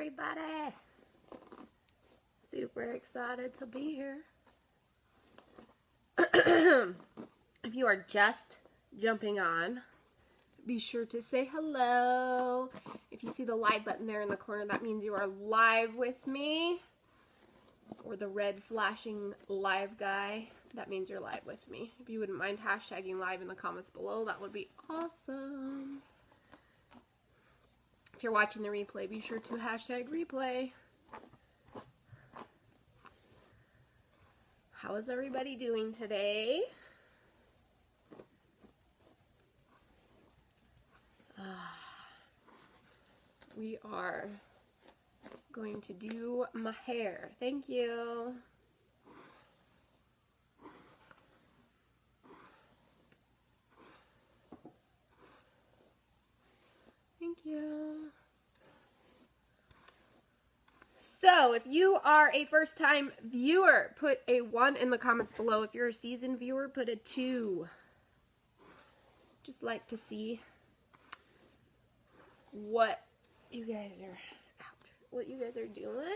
everybody. Super excited to be here. If you are just jumping on, be sure to say hello. If you see the live button there in the corner, that means you are live with me. Or the red flashing live guy, that means you're live with me. If you wouldn't mind hashtagging live in the comments below, that would be awesome. If you're watching the replay, be sure to hashtag replay. How is everybody doing today? We are going to do my hair. Thank you. Thank you. So, if you are a first-time viewer, put a 1 in the comments below. If you're a seasoned viewer, put a 2. Just like to see what you guys are doing.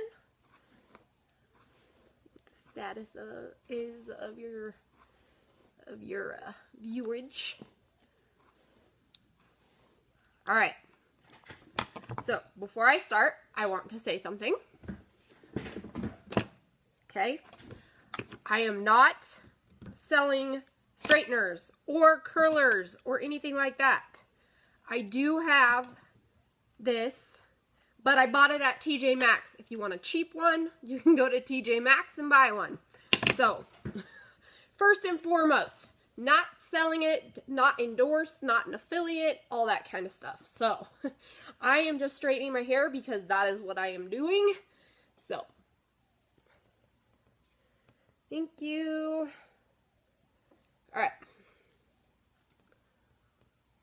What the status is of your viewage. All right. So, before I start, I want to say something. Okay? I am not selling straighteners or curlers or anything like that. I do have this, but I bought it at TJ Maxx. If you want a cheap one, you can go to TJ Maxx and buy one. So, first and foremost, not selling it, not endorsed, not an affiliate, all that kind of stuff. So, I am just straightening my hair because that is what I am doing. So, thank you. All right.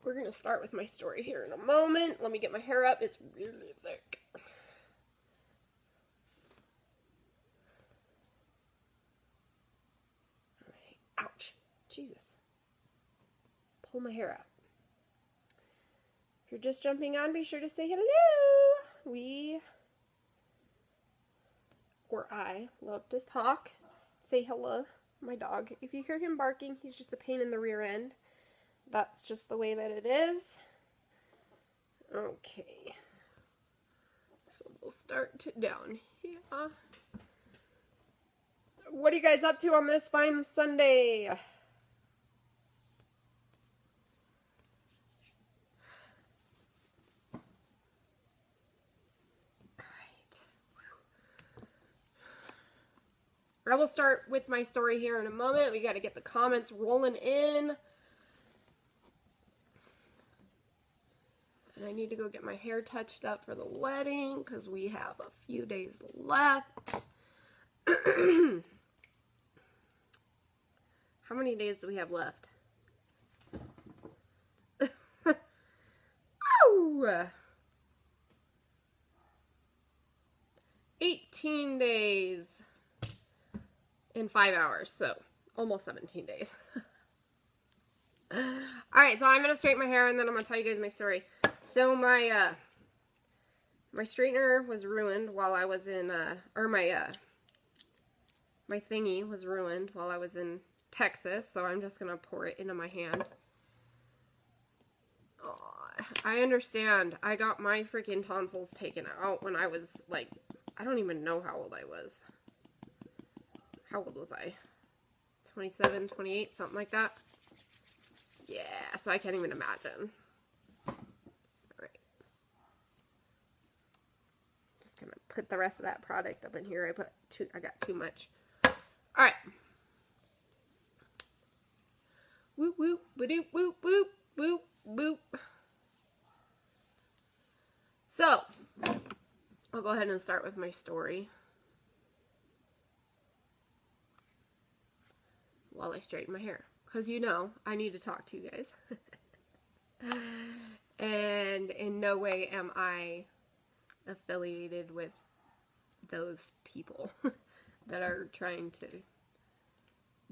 We're going to start with my story here in a moment. Let me get my hair up. It's really thick. All right. Ouch. Jesus. Pull my hair out. If you're just jumping on, be sure to say hello. I love to talk. Say hello. My dog. If you hear him barking, he's just a pain in the rear end. That's just the way that it is. Okay. So we'll start down here. What are you guys up to on this fine Sunday? I will start with my story here in a moment. We got to get the comments rolling in. And I need to go get my hair touched up for the wedding because we have a few days left. How many days do we have left? Oh! 18 days. In 5 hours, so almost 17 days. Alright, so I'm going to straighten my hair and then I'm going to tell you guys my story. So my straightener was ruined while I was in, my thingy was ruined while I was in Texas, so I'm just going to pour it into my hand. Oh, I understand. I got my freaking tonsils taken out when I was, like, I don't even know how old I was. How old was I? 27, 28, something like that. Yeah, so I can't even imagine. Alright. Just gonna put the rest of that product up in here. I got too much. Alright. Whoop, whoop, whoop, whoop, whoop, whoop, whoop. So, I'll go ahead and start with my story. While I straighten my hair. Because you know, I need to talk to you guys. And in no way am I affiliated with those people that are trying to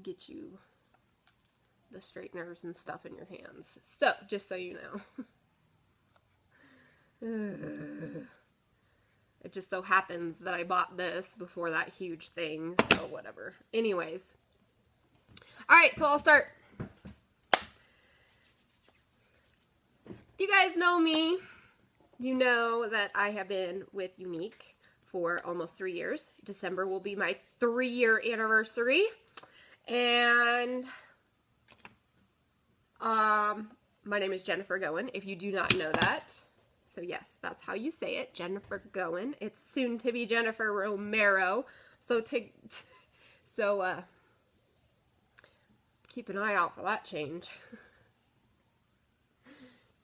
get you the straighteners and stuff in your hands. So, just so you know. It just so happens that I bought this before that huge thing, so whatever. Anyways. Alright, so I'll start. If you guys know me, you know that I have been with Younique for almost 3 years. December will be my 3-year anniversary. And my name is Jennifer Goen, if you do not know that. So yes, that's how you say it, Jennifer Goen. It's soon to be Jennifer Romero. So keep an eye out for that change.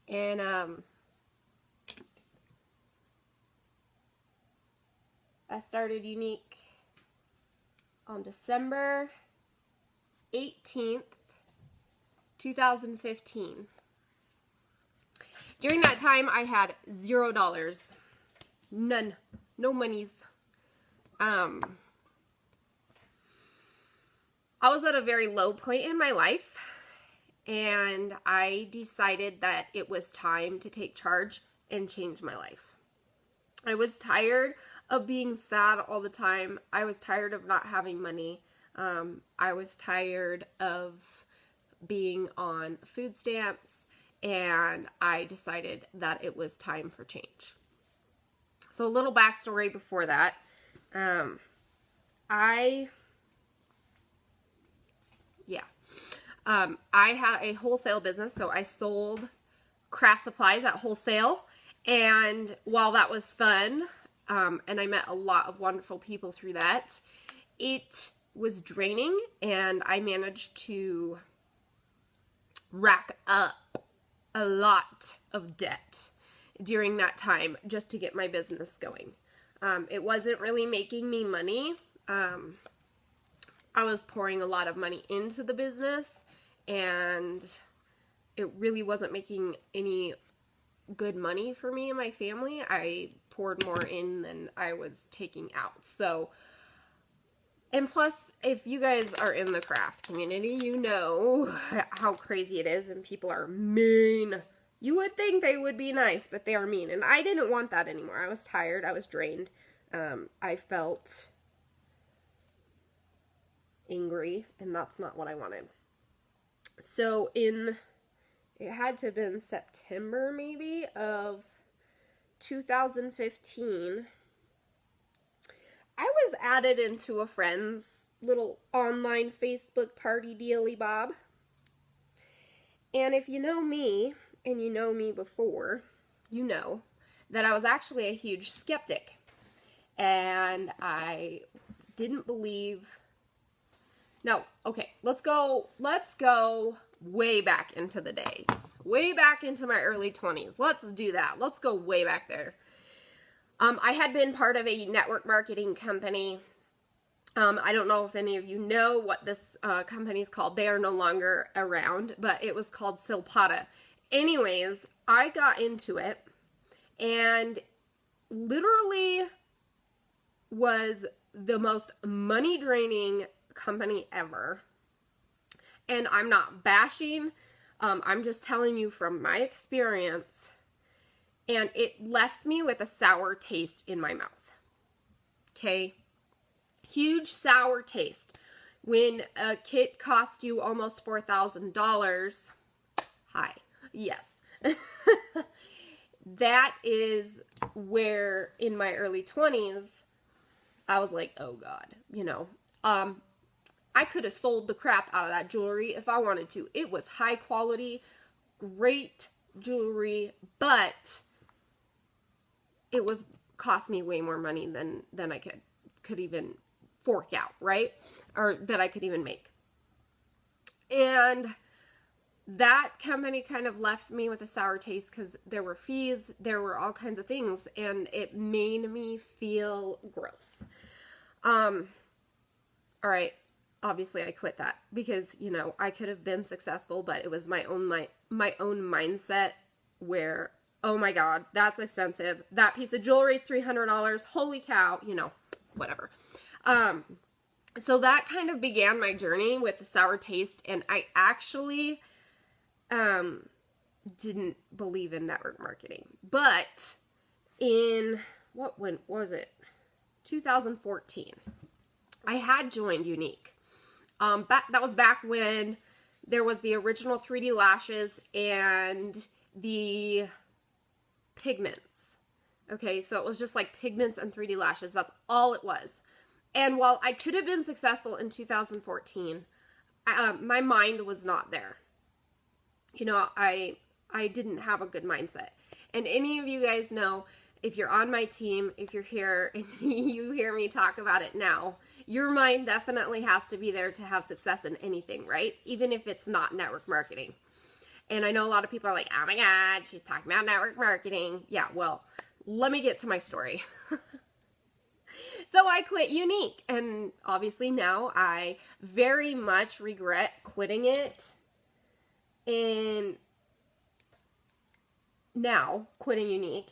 And I started Younique on December 18th, 2015. During that time, I had $0. None. No monies. I was at a very low point in my life, and I decided that it was time to take charge and change my life. I was tired of being sad all the time. I was tired of not having money. I was tired of being on food stamps, and I decided that it was time for change. So a little backstory before that. I had a wholesale business, so I sold craft supplies at wholesale, and while that was fun, and I met a lot of wonderful people through that, it was draining, and I managed to rack up a lot of debt during that time just to get my business going. It wasn't really making me money. I was pouring a lot of money into the business, and it really wasn't making any good money for me and my family. I poured more in than I was taking out. So, and plus, if you guys are in the craft community, you know how crazy it is, and people are mean. You would think they would be nice, but they are mean. And I didn't want that anymore. I was tired. I was drained. I felt angry, and that's not what I wanted. So it had to have been September maybe of 2015, I was added into a friend's little online Facebook party dealy bob. And if you know me, and you know me before, you know that I was actually a huge skeptic. And I didn't believe... No, okay, let's go way back into the days. Way back into my early 20s. Let's do that. Let's go way back there. I had been part of a network marketing company. I don't know if any of you know what this company is called. They are no longer around, but it was called Silpata. Anyways, I got into it, and literally was the most money-draining company ever. And I'm not bashing. I'm just telling you from my experience. And it left me with a sour taste in my mouth. Okay? Huge sour taste. When a kit cost you almost $4,000. Hi. Yes. That is where in my early 20s, I was like, oh God, you know. I could have sold the crap out of that jewelry if I wanted to. It was high quality, great jewelry, but it was cost me way more money than I could even fork out, right? Or that I could even make. And that company kind of left me with a sour taste because there were fees, there were all kinds of things, and it made me feel gross. All right. Obviously, I quit that because, you know, I could have been successful, but it was my own mindset where, oh my God, that's expensive. That piece of jewelry is $300. Holy cow, you know, whatever. So that kind of began my journey with the sour taste, and I actually didn't believe in network marketing. But in when was it? 2014. I had joined Younique. That was back when there was the original 3D lashes and the pigments. Okay, so it was just like pigments and 3D lashes. That's all it was. And while I could have been successful in 2014, my mind was not there. You know, I didn't have a good mindset. And any of you guys know, if you're on my team, if you're here and you hear me talk about it now, your mind definitely has to be there to have success in anything, right? Even if it's not network marketing. And I know a lot of people are like, oh my God, she's talking about network marketing. Yeah, well, let me get to my story. So I quit Younique, and obviously now I very much regret quitting it. And now quitting Younique.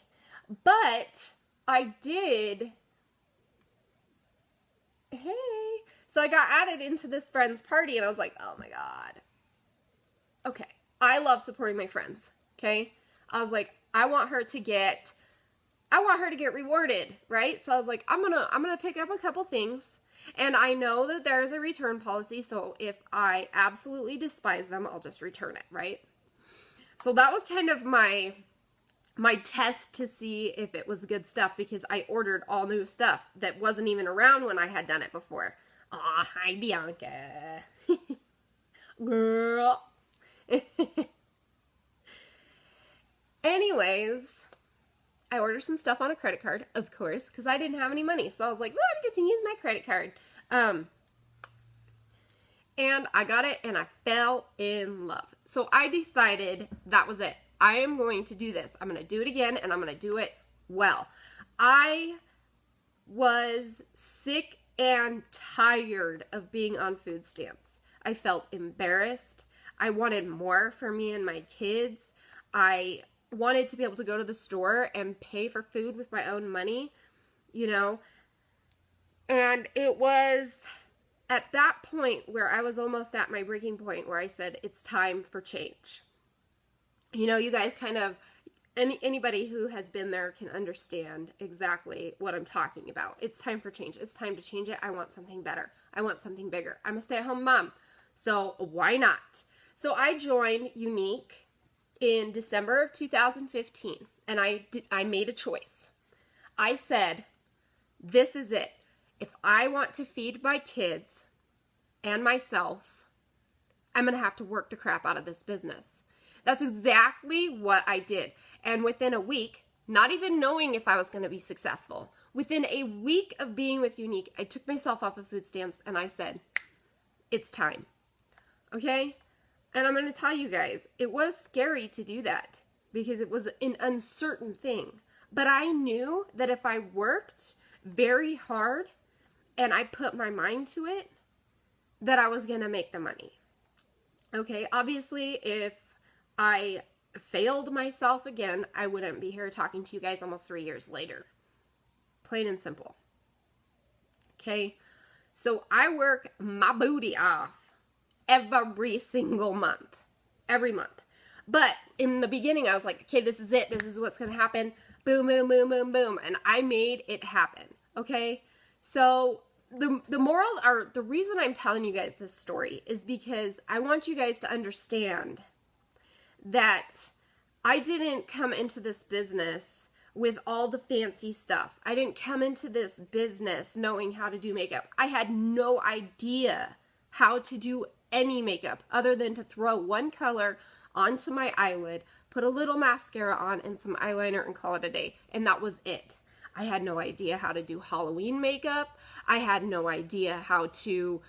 But I did, so I got added into this friend's party, and I was like, oh my God. Okay, I love supporting my friends, okay? I was like, I want her to get rewarded, right? So I was like, I'm gonna pick up a couple things, and I know that there's a return policy, so if I absolutely despise them, I'll just return it, right? So that was kind of my test to see if it was good stuff, because I ordered all new stuff that wasn't even around when I had done it before. Aw, hi Bianca. Girl. Anyways, I ordered some stuff on a credit card, of course, because I didn't have any money. So I was like, well, I'm just going to use my credit card. And I got it, and I fell in love. So I decided that was it. I am going to do this. I'm going to do it again, and I'm going to do it well. I was sick and tired of being on food stamps. I felt embarrassed. I wanted more for me and my kids. I wanted to be able to go to the store and pay for food with my own money, you know. And it was at that point where I was almost at my breaking point, where I said, it's time for change. You know, you guys kind of, anybody who has been there can understand exactly what I'm talking about. It's time for change. It's time to change it. I want something better. I want something bigger. I'm a stay-at-home mom, so why not? So I joined Younique in December of 2015, and I made a choice. I said, this is it. If I want to feed my kids and myself, I'm going to have to work the crap out of this business. That's exactly what I did. And within a week, not even knowing if I was going to be successful, within a week of being with Younique, I took myself off of food stamps and I said, it's time. Okay? And I'm going to tell you guys, it was scary to do that because it was an uncertain thing. But I knew that if I worked very hard and I put my mind to it, that I was going to make the money. Okay, obviously, if I failed myself again, I wouldn't be here talking to you guys almost 3 years later. Plain and simple. Okay, so I work my booty off every single month. Every month. But in the beginning, I was like, okay, this is it. This is what's going to happen. Boom, boom, boom, boom, boom. And I made it happen. Okay, so the moral, or the reason I'm telling you guys this story is because I want you guys to understand that I didn't come into this business with all the fancy stuff. I didn't come into this business knowing how to do makeup. I had no idea how to do any makeup other than to throw one color onto my eyelid, put a little mascara on and some eyeliner and call it a day. And that was it. I had no idea how to do Halloween makeup. I had no idea how to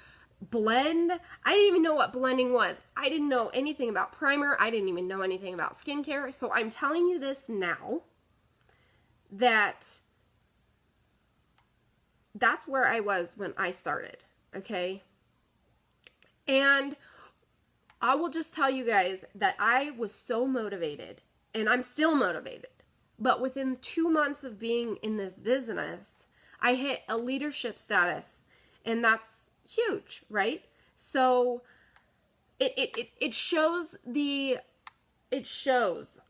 blend. I didn't even know what blending was. I didn't know anything about primer. I didn't even know anything about skincare. So I'm telling you this now, that's where I was when I started, okay? And I will just tell you guys that I was so motivated, and I'm still motivated. But within 2 months of being in this business, I hit a leadership status, and that's huge, right? So it shows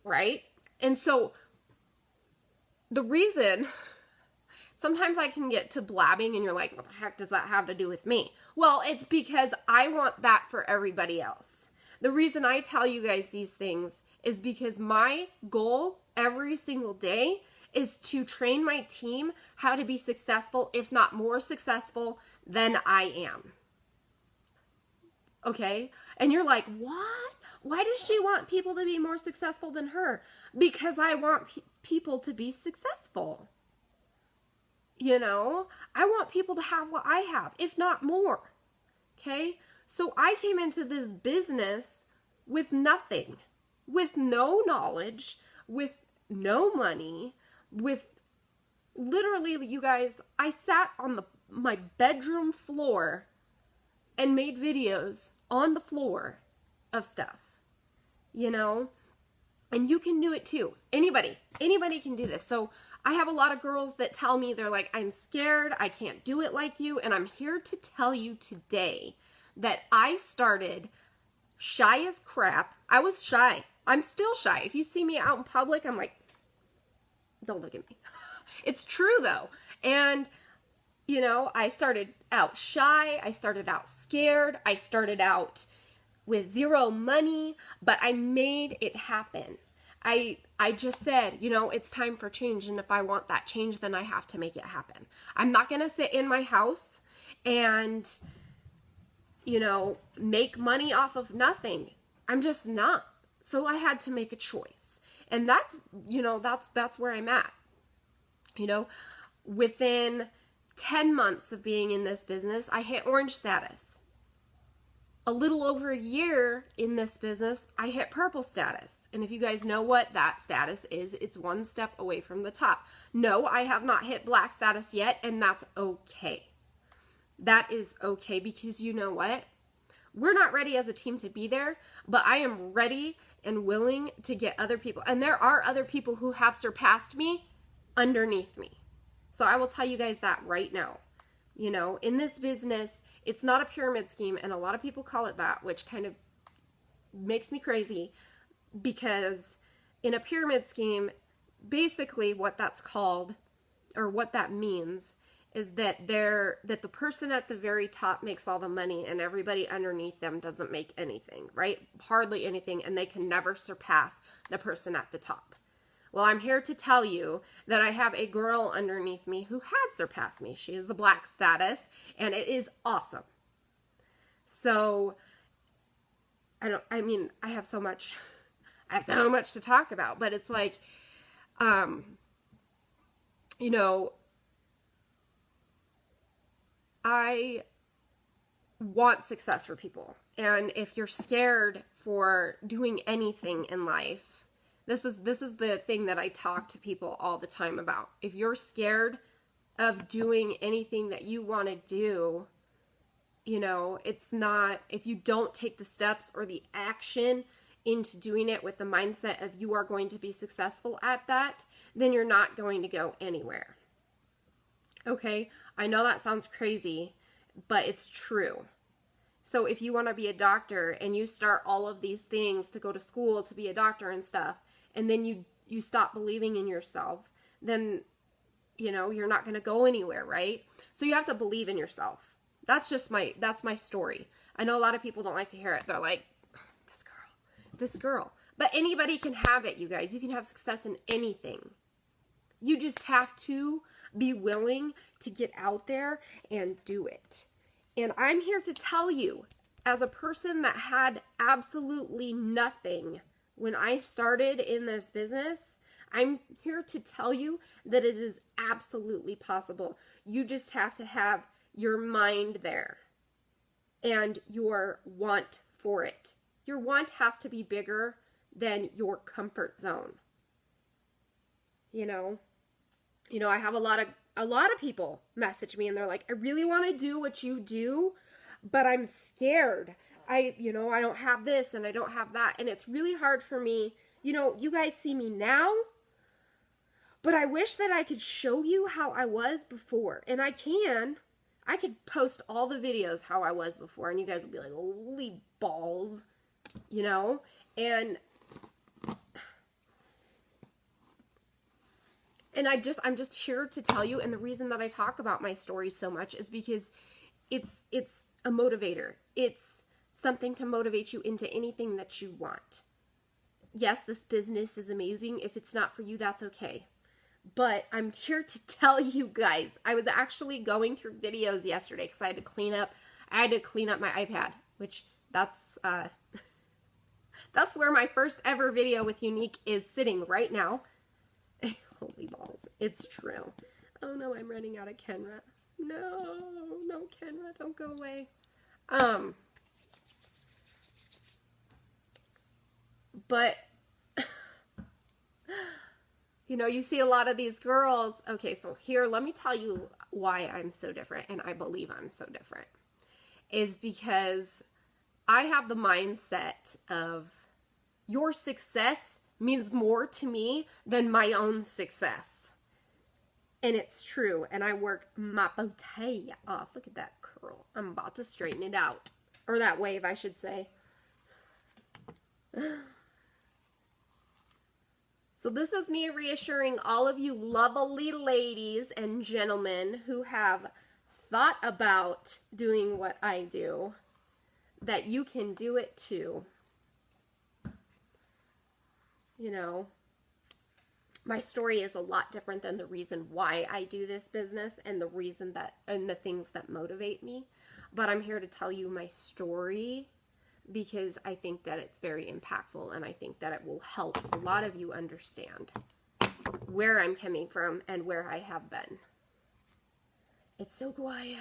right? And so the reason sometimes I can get to blabbing and you're like, what the heck does that have to do with me? Well, it's because I want that for everybody else. The reason I tell you guys these things is because my goal every single day is to train my team how to be successful, if not more successful than I am. Okay? And you're like, what? Why does she want people to be more successful than her? Because I want people to be successful. You know, I want people to have what I have, if not more. Okay? So I came into this business with nothing, with no knowledge, with no money, with literally, you guys, I sat on my bedroom floor and made videos on the floor of stuff, you know, and you can do it too. Anybody can do this. So I have a lot of girls that tell me, they're like, I'm scared, I can't do it like you. And I'm here to tell you today that I started shy as crap. I was shy. I'm still shy. If you see me out in public, I'm like, don't look at me. It's true though. And you know, I started out shy. I started out scared. I started out with zero money, but I made it happen. I just said, you know, it's time for change. And if I want that change, then I have to make it happen. I'm not going to sit in my house and, you know, make money off of nothing. I'm just not. So I had to make a choice. And that's, you know, that's where I'm at. You know, within 10 months of being in this business, I hit orange status. A little over a year in this business, I hit purple status. And if you guys know what that status is, it's one step away from the top. No, I have not hit black status yet, and that's okay. That is okay, because you know what? We're not ready as a team to be there, but I am ready and willing to get other people. And there are other people who have surpassed me underneath me. So I will tell you guys that right now. You know, in this business, it's not a pyramid scheme, and a lot of people call it that, which kind of makes me crazy, because in a pyramid scheme, basically what that's called, or what that means, is that the person at the very top makes all the money and everybody underneath them doesn't make anything, right? Hardly anything, and they can never surpass the person at the top. Well, I'm here to tell you that I have a girl underneath me who has surpassed me. She is the black status, and it is awesome. So, I have so much to talk about, but it's like, you know, I want success for people. And if you're scared for doing anything in life, this is the thing that I talk to people all the time about. If you're scared of doing anything that you want to do, you know, it's not, if you don't take the steps or the action into doing it with the mindset of you are going to be successful at that, then you're not going to go anywhere. Okay, I know that sounds crazy, but it's true. So if you want to be a doctor and you start all of these things to go to school to be a doctor and stuff, and then you stop believing in yourself, then, you know, you're not going to go anywhere, right? So you have to believe in yourself. That's my story. I know a lot of people don't like to hear it. They're like, this girl. But anybody can have it, you guys. You can have success in anything. You just have to be willing to get out there and do it. And I'm here to tell you, as a person that had absolutely nothing when I started in this business, I'm here to tell you that it is absolutely possible. You just have to have your mind there and your want for it. Your want has to be bigger than your comfort zone. You know, I have a lot of people message me and they're like, I really want to do what you do, but I'm scared. I don't have this and I don't have that. And it's really hard for me. You know, you guys see me now, but I wish that I could show you how I was before. And I could post all the videos how I was before and you guys would be like, holy balls, you know? And And I'm just here to tell you, and the reason that I talk about my story so much is because it's a motivator. It's something to motivate you into anything that you want. Yes, this business is amazing. If it's not for you, that's okay. But I'm here to tell you guys, I was actually going through videos yesterday because I had to clean up my iPad, which that's where my first ever video with Younique is sitting right now. Holy balls, it's true. Oh no, I'm running out of Kenra. No, Kenra, don't go away. But you know, you see a lot of these girls. Okay, so here, let me tell you why I'm so different, and I believe I'm so different. Is because I have the mindset of your success means more to me than my own success. And it's true, and I work my bouteille off. Look at that curl. I'm about to straighten it out. Or that wave, I should say. So this is me reassuring all of you lovely ladies and gentlemen who have thought about doing what I do, that you can do it too. You know, my story is a lot different than the reason why I do this business and the reason that, and the things that motivate me. But I'm here to tell you my story because I think that it's very impactful, and I think that it will help a lot of you understand where I'm coming from and where I have been. It's so quiet.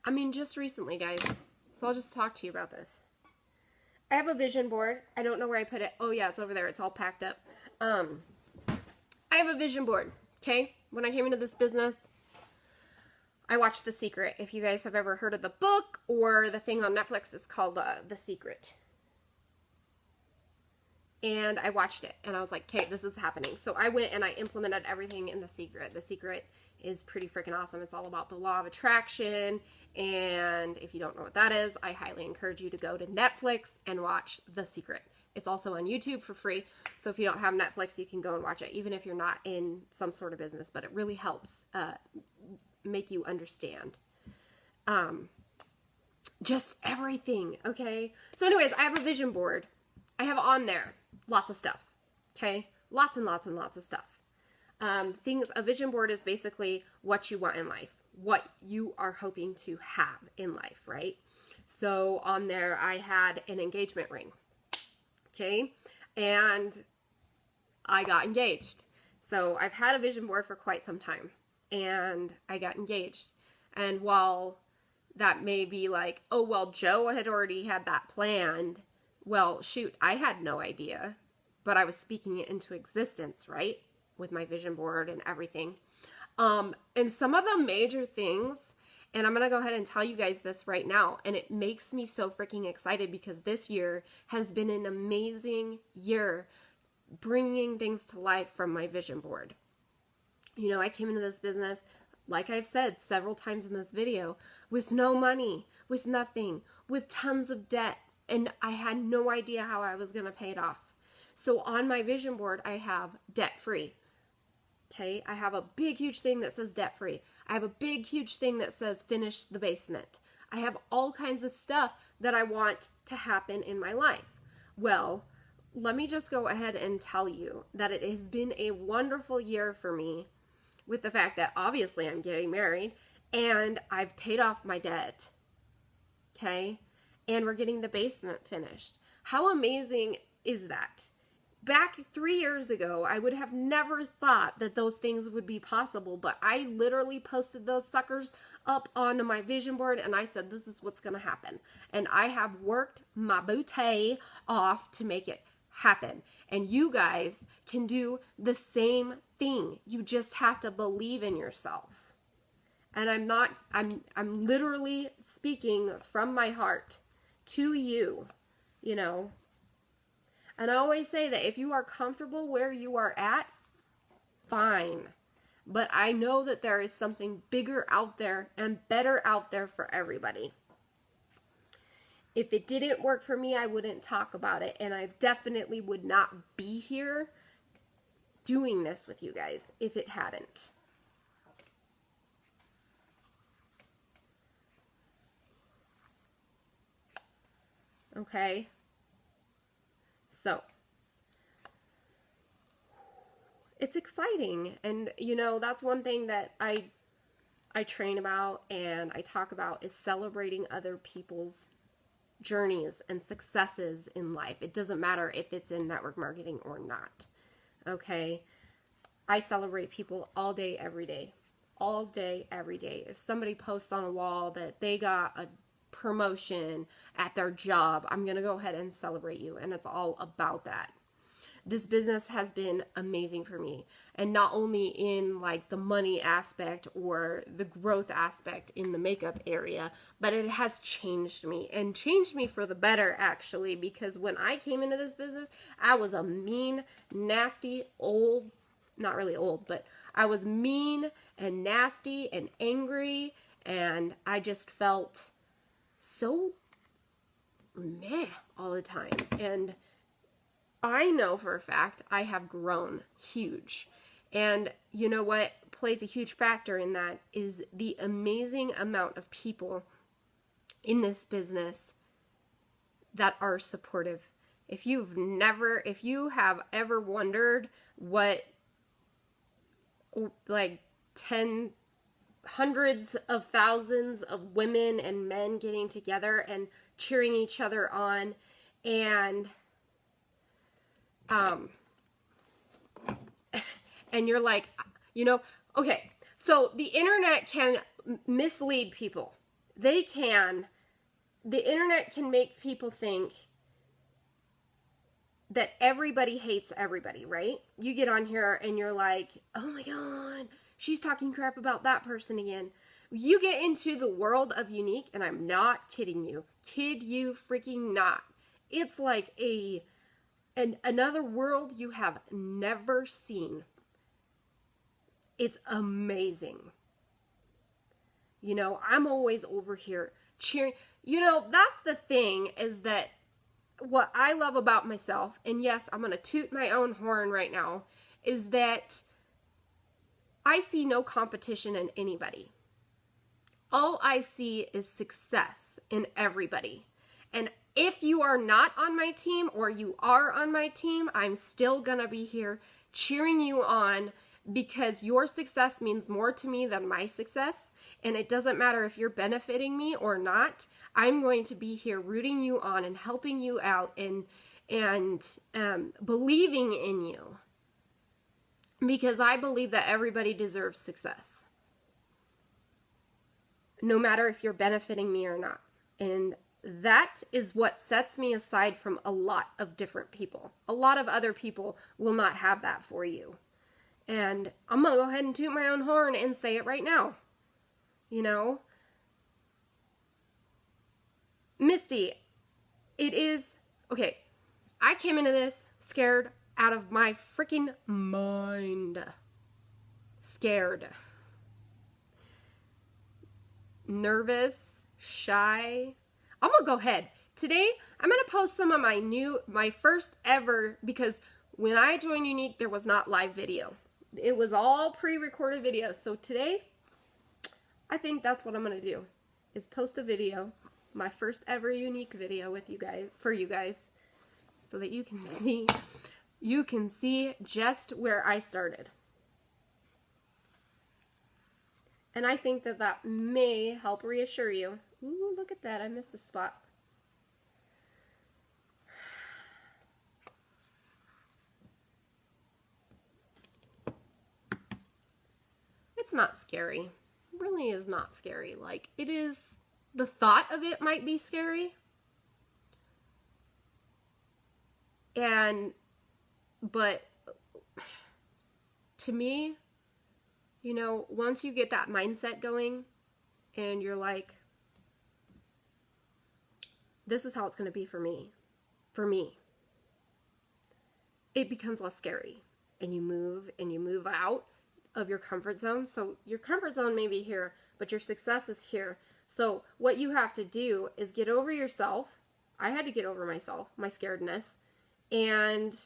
I mean, just recently, guys. So I'll just talk to you about this. I have a vision board. I don't know where I put it. Oh yeah, it's over there. It's all packed up. I have a vision board, okay? When I came into this business, I watched The Secret. If you guys have ever heard of the book or the thing on Netflix, it's called The Secret. And I watched it, and I was like, okay, this is happening. So I went and I implemented everything in The Secret. The Secret is pretty freaking awesome. It's all about the law of attraction, and if you don't know what that is, I highly encourage you to go to Netflix and watch The Secret. It's also on YouTube for free, so if you don't have Netflix, you can go and watch it, even if you're not in some sort of business, but it really helps make you understand just everything, okay? So anyways, I have a vision board. I have on there lots of stuff, okay? Lots and lots and lots of stuff. A vision board is basically what you want in life, what you are hoping to have in life, right? So on there, I had an engagement ring, okay? And I got engaged. So I've had a vision board for quite some time, and I got engaged. And while that may be like, oh, well, Joe had already had that planned, well, shoot, I had no idea, but I was speaking it into existence, right? With my vision board and everything. And some of the major things, and I'm going to go ahead and tell you guys this right now, and it makes me so freaking excited because this year has been an amazing year bringing things to life from my vision board. You know, I came into this business, like I've said several times in this video, with no money, with nothing, with tons of debt, and I had no idea how I was going to pay it off. So on my vision board, I have debt-free. Okay, I have a big, huge thing that says debt-free. I have a big, huge thing that says finish the basement. I have all kinds of stuff that I want to happen in my life. Well, let me just go ahead and tell you that it has been a wonderful year for me with the fact that obviously I'm getting married and I've paid off my debt. Okay, and we're getting the basement finished. How amazing is that? Back 3 years ago, I would have never thought that those things would be possible, but I literally posted those suckers up onto my vision board, and I said, this is what's going to happen. And I have worked my bouteille off to make it happen. And you guys can do the same thing. You just have to believe in yourself. And I'm literally speaking from my heart to you, you know. And I always say that if you are comfortable where you are at, fine. but I know that there is something bigger out there and better out there for everybody. If it didn't work for me, I wouldn't talk about it, and I definitely would not be here doing this with you guys if it hadn't. Okay? So, it's exciting, and you know, that's one thing that I train about and I talk about is celebrating other people's journeys and successes in life. It doesn't matter if it's in network marketing or not. Okay? I celebrate people all day, every day. All day, every day. If somebody posts on a wall that they got a promotion at their job, I'm going to go ahead and celebrate you. And it's all about that. This business has been amazing for me, and not only in like the money aspect or the growth aspect in the makeup area, but it has changed me, and changed me for the better actually, because when I came into this business, I was a mean, nasty, old, not really old, but I was mean and nasty and angry, and I just felt so meh all the time. And I know for a fact I have grown huge. And you know what plays a huge factor in that is the amazing amount of people in this business that are supportive. If you have ever wondered what like hundreds of thousands of women and men getting together and cheering each other on, and and you're like, you know, okay, so the internet can mislead people. The internet can make people think that everybody hates everybody, right? You get on here and you're like, oh my God, she's talking crap about that person again. You get into the world of Younique, and I'm not kidding you. Kid you freaking not. It's like another world you have never seen. It's amazing. You know, I'm always over here cheering. You know, that's the thing, is that what I love about myself, and yes, I'm going to toot my own horn right now, is that I see no competition in anybody. All I see is success in everybody. And if you are not on my team, or you are on my team, I'm still going to be here cheering you on, because your success means more to me than my success. And it doesn't matter if you're benefiting me or not. I'm going to be here rooting you on and helping you out, and believing in you, because I believe that everybody deserves success, no matter if you're benefiting me or not. And that is what sets me aside from a lot of different people. A lot of other people will not have that for you. And I'm going to go ahead and toot my own horn and say it right now. You know? Misty, it is, okay, I came into this scared out of my freaking mind. Scared. Nervous, shy. I'm going to go ahead. Today, I'm going to post some of my first ever, because when I joined Younique, there was not live video. It was all pre-recorded videos. So today, I think that's what I'm going to do, is post a video, my first ever Younique video with you guys, for you guys, so that you can see just where I started. And I think that that may help reassure you. Ooh, look at that. I missed a spot. It's not scary. It really is not scary. Like, it is, the thought of it might be scary. But to me, you know, once you get that mindset going and you're like, this is how it's going to be for me, it becomes less scary. And you move out. of your comfort zone. So your comfort zone may be here, but your success is here. So what you have to do is get over yourself. I had to get over myself, my scaredness, and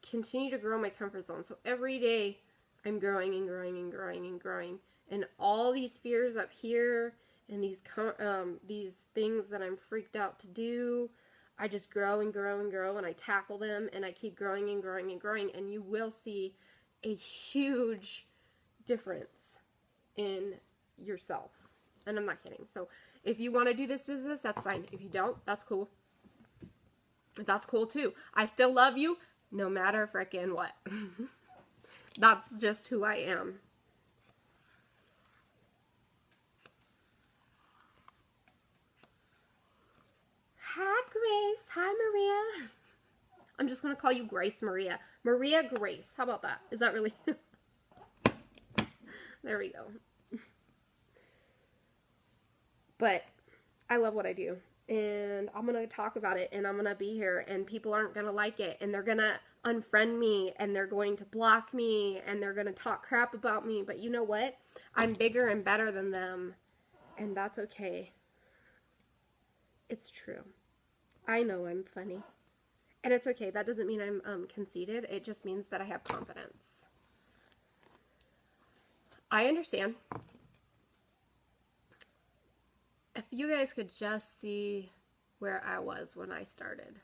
continue to grow my comfort zone. So every day I'm growing and growing and growing and growing. And all these fears up here and these things that I'm freaked out to do, I just grow and grow and grow, and I tackle them, and I keep growing and growing and growing, and you will see a huge difference in yourself. And I'm not kidding. So if you want to do this business, that's fine. If you don't, that's cool. That's cool too. I still love you no matter frickin' what. That's just who I am. Hi, Grace. Hi, Maria. I'm just going to call you Grace Maria. Maria Grace. How about that? Is that really... There we go. But I love what I do. And I'm going to talk about it, and I'm going to be here, and people aren't going to like it, and they're going to unfriend me, and they're going to block me, and they're going to talk crap about me. But you know what? I'm bigger and better than them, and that's okay. It's true. I know I'm funny. And it's okay. That doesn't mean I'm conceited. It just means that I have confidence. I understand. If you guys could just see where I was when I started.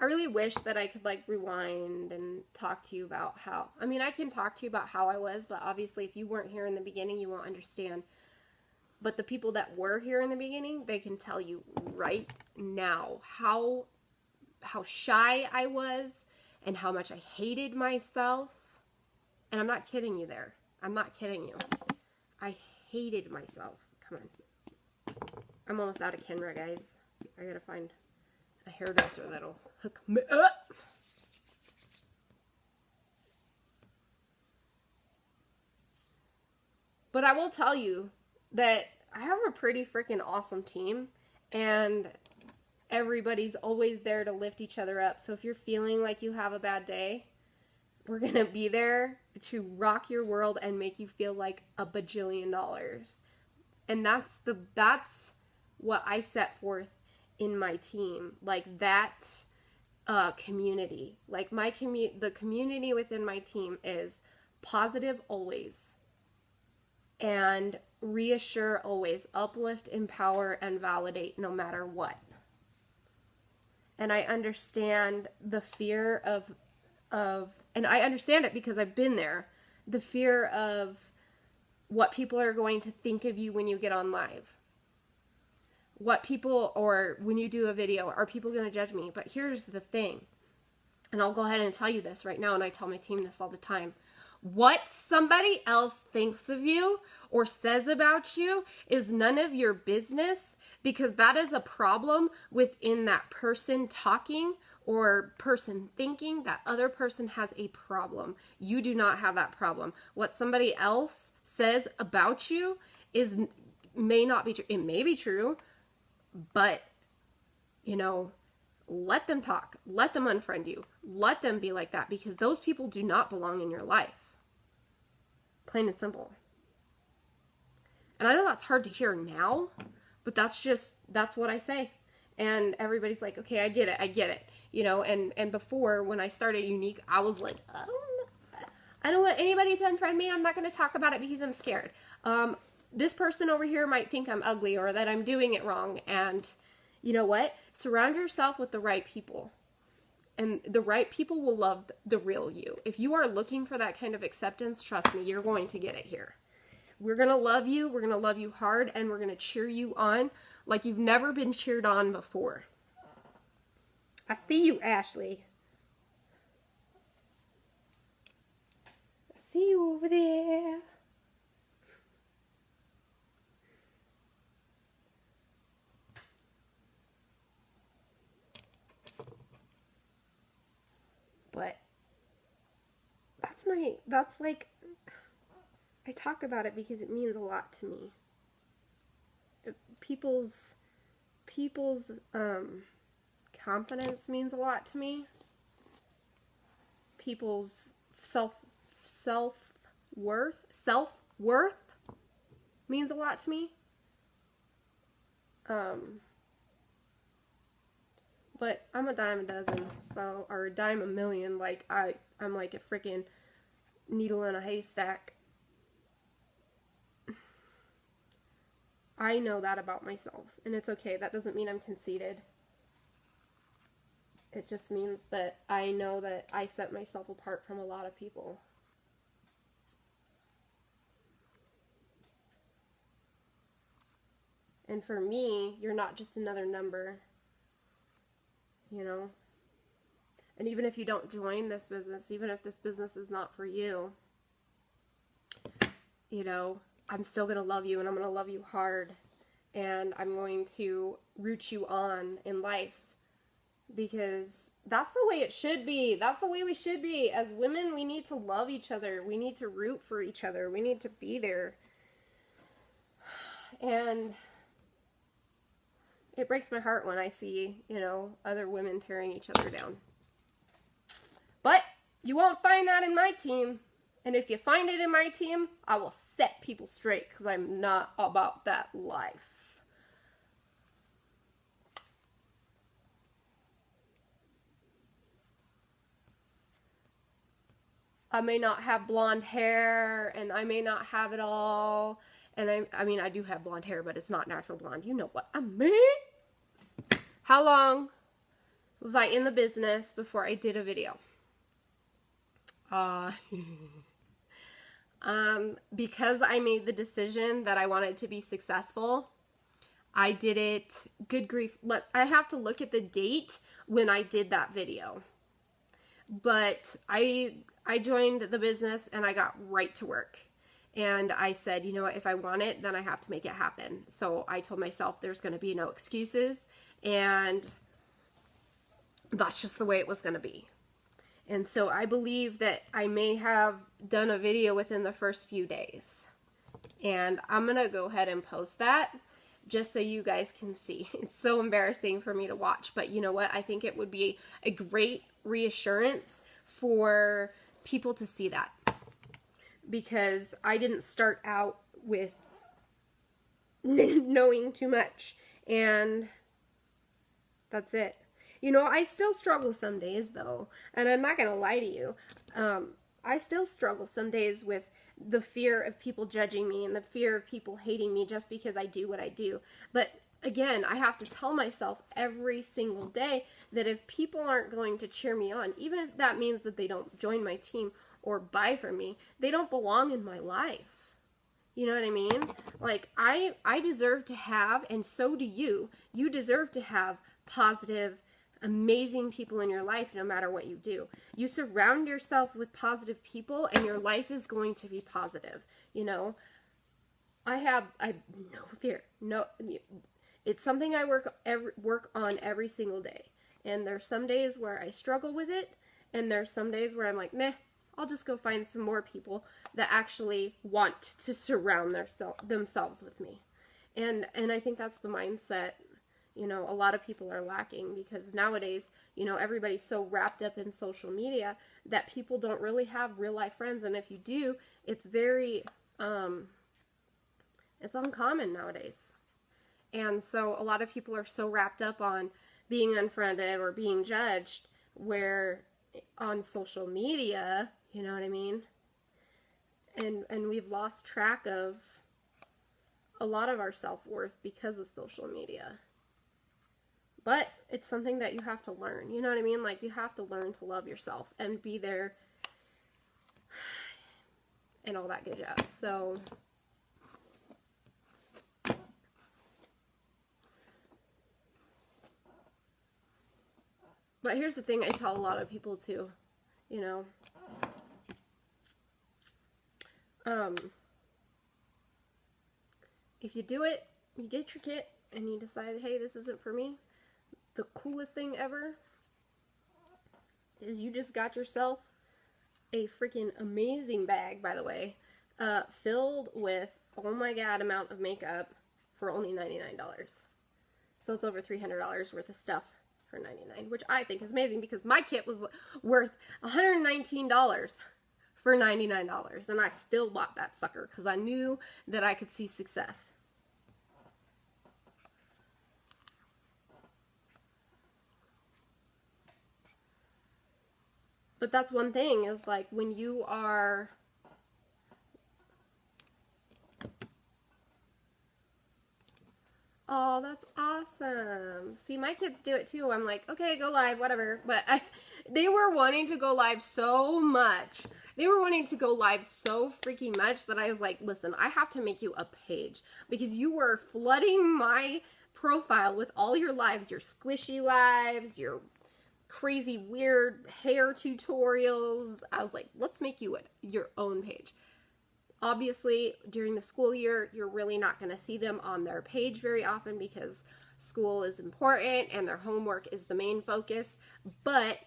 I really wish that I could like rewind and talk to you about how, I mean, I can talk to you about how I was, but obviously if you weren't here in the beginning, you won't understand. But the people that were here in the beginning, they can tell you right now how shy I was and how much I hated myself. And I'm not kidding you there. I'm not kidding you. I hated myself. Come on. I'm almost out of Kenra, guys. I gotta find a hairdresser that'll hook me up. But I will tell you that I have a pretty freaking awesome team, and everybody's always there to lift each other up. So if you're feeling like you have a bad day, we're gonna be there to rock your world and make you feel like a bajillion dollars. And that's what I set forth in my team, like that community. Like the community within my team is positive always, and reassure always, uplift, empower, and validate no matter what. And I understand the fear and I understand it because I've been there, the fear of what people are going to think of you when you get on live. What people, or when you do a video, are people going to judge me? But here's the thing, and I'll go ahead and tell you this right now, and I tell my team this all the time. What somebody else thinks of you or says about you is none of your business, because that is a problem within that person talking or person thinking. That other person has a problem. You do not have that problem. What somebody else says about you may not be true. It may be true, but, you know, let them talk. Let them unfriend you. Let them be like that, because those people do not belong in your life. Plain and simple. And I know that's hard to hear now, but that's what I say. And everybody's like, okay, I get it. You know, and before, when I started Younique, I was like, I don't want anybody to unfriend me. I'm not going to talk about it because I'm scared. This person over here might think I'm ugly or that I'm doing it wrong. And you know what? Surround yourself with the right people. And the right people will love the real you. If you are looking for that kind of acceptance, trust me, you're going to get it here. We're going to love you. We're going to love you hard. And we're going to cheer you on like you've never been cheered on before. I see you, Ashley. I see you over there. But that's like, I talk about it because it means a lot to me. People's confidence means a lot to me. People's self self-worth means a lot to me. But I'm a dime a dozen, so, or a dime a million. Like, I'm like a freaking needle in a haystack. I know that about myself, and it's okay. That doesn't mean I'm conceited. It just means that I know that I set myself apart from a lot of people. And for me, you're not just another number, you know? And even if you don't join this business, even if this business is not for you, you know, I'm still going to love you, and I'm going to love you hard. And I'm going to root you on in life, because that's the way it should be. That's the way we should be. As women, we need to love each other. We need to root for each other. We need to be there. And it breaks my heart when I see, you know, other women tearing each other down. But you won't find that in my team. And if you find it in my team, I will set people straight, because I'm not about that life. I may not have blonde hair, and I may not have it all. And I mean, I do have blonde hair, but it's not natural blonde. You know what I mean? How long was I in the business before I did a video? Because I made the decision that I wanted to be successful, I did it, good grief, I have to look at the date when I did that video. But I joined the business, and I got right to work. And I said, you know what, if I want it, then I have to make it happen. So I told myself there's going to be no excuses, and that's just the way it was going to be. And so I believe that I may have done a video within the first few days. And I'm going to go ahead and post that just so you guys can see. It's so embarrassing for me to watch, but you know what? I think it would be a great reassurance for people to see that. Because I didn't start out with knowing too much. And that's it. You know, I still struggle some days, though, and I'm not going to lie to you. I still struggle some days with the fear of people judging me and the fear of people hating me just because I do what I do. But again, I have to tell myself every single day that if people aren't going to cheer me on, even if that means that they don't join my team or buy from me, they don't belong in my life. You know what I mean? Like, I deserve to have, and so do you. You deserve to have positive, amazing people in your life no matter what you do. You surround yourself with positive people, and your life is going to be positive. You know, I no fear. No, it's something I work on every single day. And there's some days where I struggle with it, and there's some days where I'm like, meh, I'll just go find some more people that actually want to surround themselves with me. And I think that's the mindset, you know, a lot of people are lacking, because nowadays, you know, everybody's so wrapped up in social media that people don't really have real life friends. And if you do, it's very, it's uncommon nowadays. And so a lot of people are so wrapped up on being unfriended or being judged, where on social media, you know what I mean? And we've lost track of a lot of our self-worth because of social media. But it's something that you have to learn. You know what I mean? Like, you have to learn to love yourself and be there and all that good jazz. So, but here's the thing I tell a lot of people too, you know. If you do it, you get your kit, and you decide, hey, this isn't for me, the coolest thing ever is you just got yourself a freaking amazing bag, by the way, filled with, oh my god, amount of makeup for only $99. So it's over $300 worth of stuff for $99, which I think is amazing, because my kit was worth $119 for $99. And I still bought that sucker because I knew that I could see success. But that's one thing, is like when you are oh, that's awesome. See, my kids do it too. I'm like, okay, go live, whatever. But they were wanting to go live so much. They were wanting to go live so freaking much that I was like, listen, I have to make you a page because you were flooding my profile with all your lives, your squishy lives, your crazy weird hair tutorials. I was like, let's make you your own page. Obviously, during the school year, you're really not going to see them on their page very often because school is important and their homework is the main focus. But,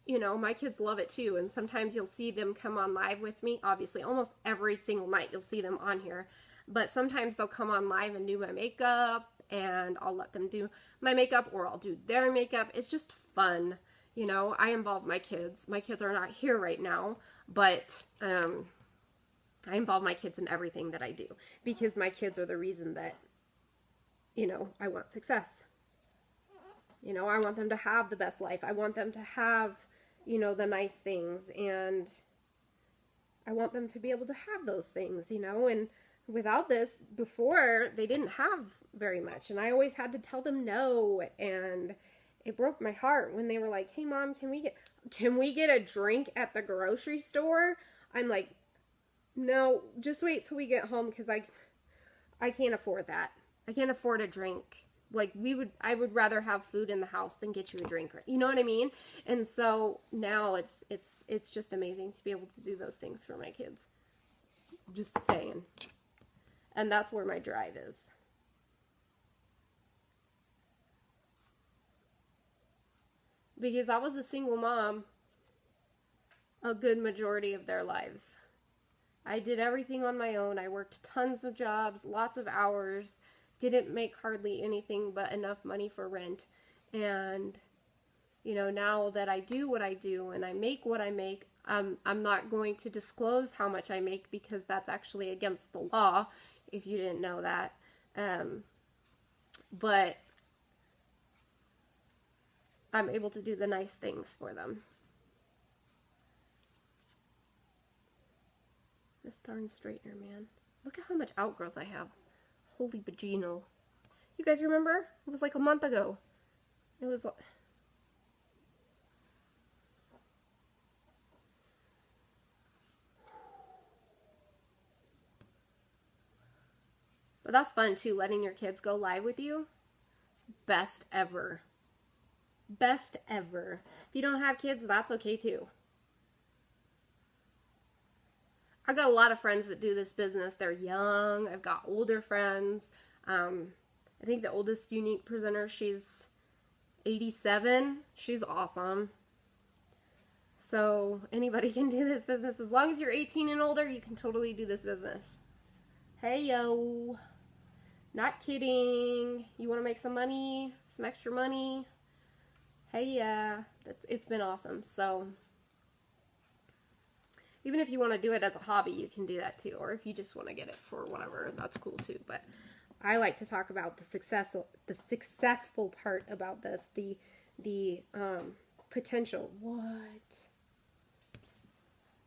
you know, my kids love it too. And sometimes you'll see them come on live with me. Obviously, almost every single night you'll see them on here. But sometimes they'll come on live and do my makeup, and I'll let them do my makeup, or I'll do their makeup. It's just fun. You know, I involve my kids. My kids are not here right now, but I involve my kids in everything that I do because my kids are the reason that, you know, I want success. You know, I want them to have the best life. I want them to have, you know, the nice things, and I want them to be able to have those things, you know, and without this, before, they didn't have very much, and I always had to tell them no, and it broke my heart when they were like, hey mom, can we get a drink at the grocery store? I'm like, no, just wait till we get home because I can't afford that. I can't afford a drink. Like I would rather have food in the house than get you a drink. You know what I mean? And so now it's just amazing to be able to do those things for my kids. Just saying. And that's where my drive is. Because I was a single mom a good majority of their lives. I did everything on my own. I worked tons of jobs, lots of hours, didn't make hardly anything but enough money for rent. And, you know, now that I do what I do and I make what I make, I'm not going to disclose how much I make because that's actually against the law, if you didn't know that. But I'm able to do the nice things for them. This darn straightener, man. Look at how much outgrowth I have. Holy vaginal. You guys remember? It was like a month ago. It was like... But that's fun too, letting your kids go live with you. Best ever. Best ever. If you don't have kids, that's okay too. I've got a lot of friends that do this business. They're young. I've got older friends. I think the oldest Younique presenter, she's 87. She's awesome. So anybody can do this business. As long as you're 18 and older, you can totally do this business. Hey, yo. Not kidding. You want to make some money? Some extra money? Hey, yeah. It's been awesome. So even if you want to do it as a hobby, you can do that too. Or if you just want to get it for whatever, that's cool too. But I like to talk about the successful part about this, the potential. What?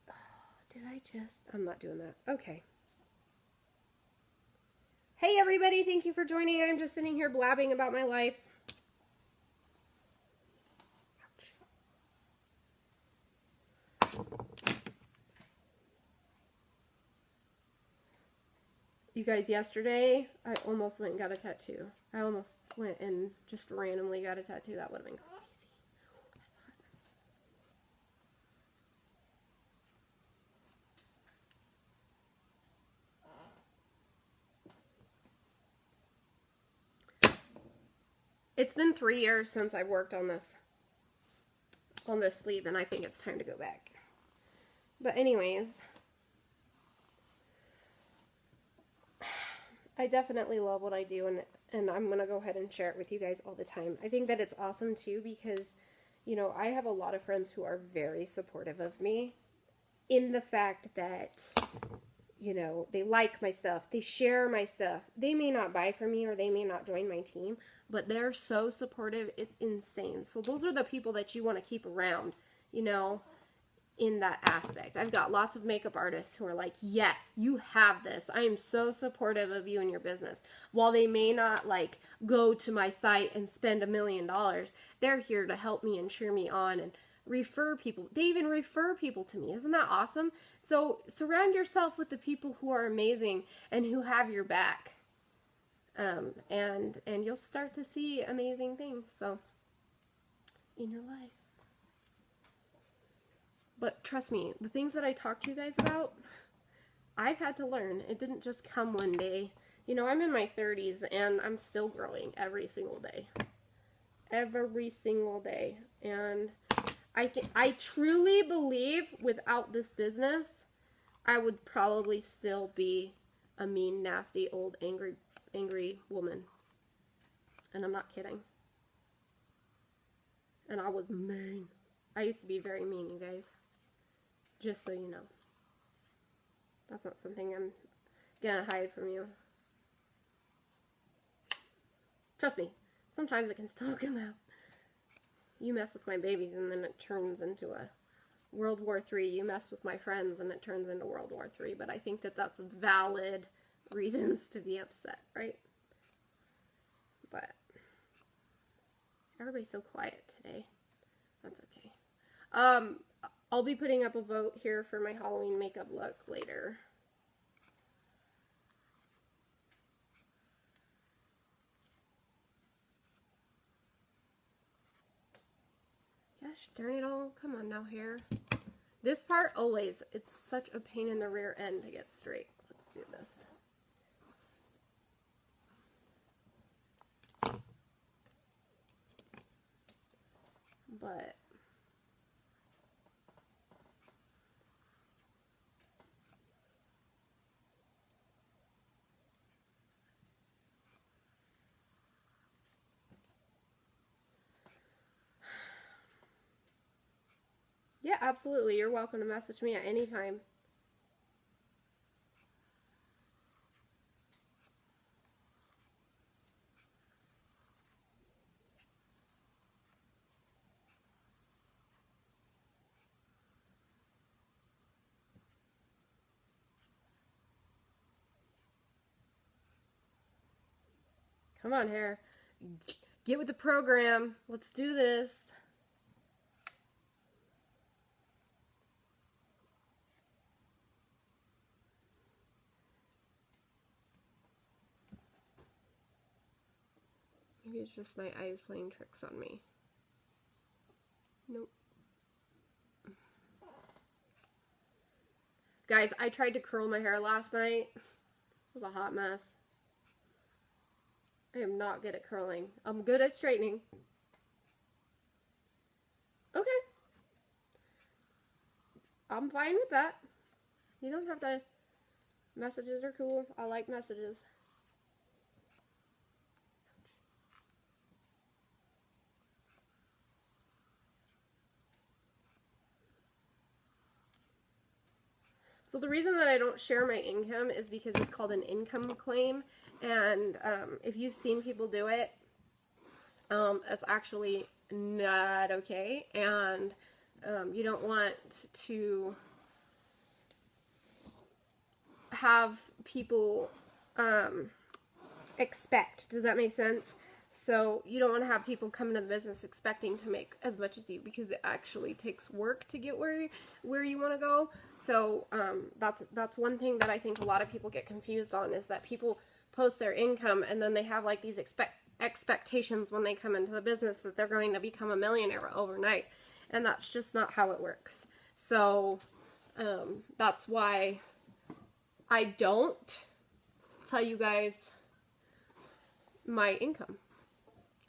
Oh, did I just? I'm not doing that. Okay. Hey everybody, thank you for joining. I'm just sitting here blabbing about my life. You guys, yesterday, I almost went and got a tattoo. I almost went and just randomly got a tattoo. That would have been crazy. It's been 3 years since I worked on this sleeve, and I think it's time to go back. But anyways, I definitely love what I do, and I'm going to go ahead and share it with you guys all the time. I think that it's awesome too because, you know, I have a lot of friends who are very supportive of me in the fact that, you know, they like my stuff, they share my stuff. They may not buy from me or they may not join my team, but they're so supportive, it's insane. So those are the people that you want to keep around, you know, in that aspect. I've got lots of makeup artists who are like, yes, you have this. I am so supportive of you and your business. While they may not like go to my site and spend $1 million, they're here to help me and cheer me on and refer people. They even refer people to me. Isn't that awesome? So surround yourself with the people who are amazing and who have your back. And you'll start to see amazing things. So in your life. But trust me, the things that I talk to you guys about, I've had to learn. It didn't just come one day. You know, I'm in my 30s and I'm still growing every single day. Every single day. And I truly believe without this business, I would probably still be a mean, nasty, old, angry woman. And I'm not kidding. And I was mean. I used to be very mean, you guys. Just so you know. That's not something I'm gonna hide from you. Trust me, sometimes it can still come out. You mess with my babies and then it turns into a World War III. You mess with my friends and it turns into World War III. But I think that that's valid reasons to be upset, right? But everybody's so quiet today. That's okay. I'll be putting up a vote here for my Halloween makeup look later. Gosh, darn it all. Come on now, hair. This part, always. It's such a pain in the rear end to get straight. Let's do this. But yeah, absolutely. You're welcome to message me at any time. Come on, hair. Get with the program. Let's do this. Maybe it's just my eyes playing tricks on me. Nope. Guys, I tried to curl my hair last night. It was a hot mess. I am not good at curling. I'm good at straightening. Okay. I'm fine with that. You don't have to. Messages are cool. I like messages. So the reason that I don't share my income is because it's called an income claim. And if you've seen people do it, it's actually not okay. And you don't want to have people expect. Does that make sense? So you don't want to have people come into the business expecting to make as much as you, because it actually takes work to get where you want to go. So that's one thing that I think a lot of people get confused on, is that people post their income and then they have like these expectations when they come into the business that they're going to become a millionaire overnight, and that's just not how it works. So that's why I don't tell you guys my income,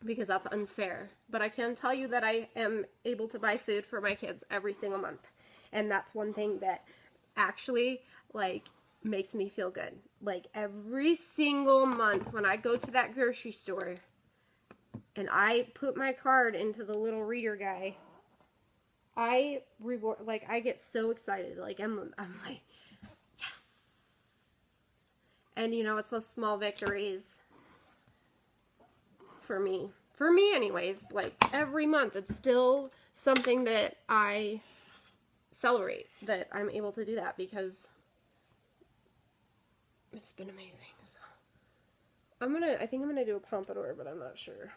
because that's unfair. But I can tell you that I am able to buy food for my kids every single month. And that's one thing that actually, like, makes me feel good. Like, every single month when I go to that grocery store and I put my card into the little reader guy, I get so excited. Like, I'm like, yes. And, you know, it's those small victories for me. For me, anyways. Like, every month, it's still something that I celebrate, that I'm able to do that, because it's been amazing. So, I think I'm gonna do a pompadour, but I'm not sure.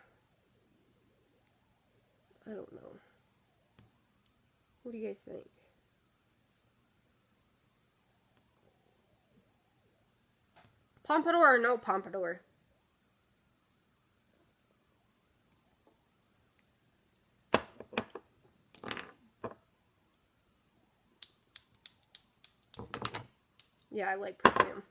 I don't know. What do you guys think? Pompadour or no pompadour? Yeah, I like perfume.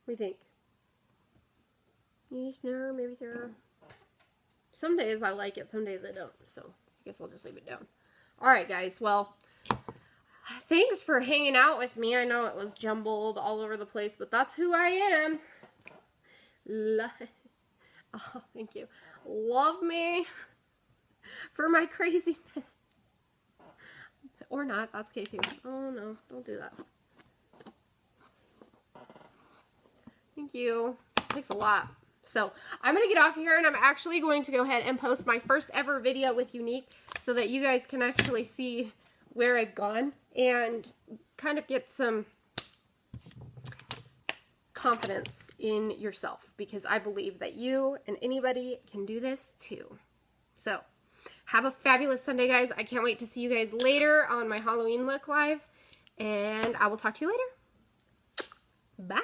What do you think? Yes, no, maybe so. Some days I like it, some days I don't. So I guess we'll just leave it down. Alright, guys. Well, thanks for hanging out with me. I know it was jumbled all over the place, but that's who I am. Oh, thank you. Love me for my craziness. Or not. That's okay too. Oh, no. Don't do that. Thank you. It takes a lot. So, I'm going to get off here, and I'm actually going to go ahead and post my first ever video with Younique so that you guys can actually see where I've gone and kind of get some confidence in yourself, because I believe that you and anybody can do this too. So, have a fabulous Sunday, guys. I can't wait to see you guys later on my Halloween look live, and I will talk to you later. Bye.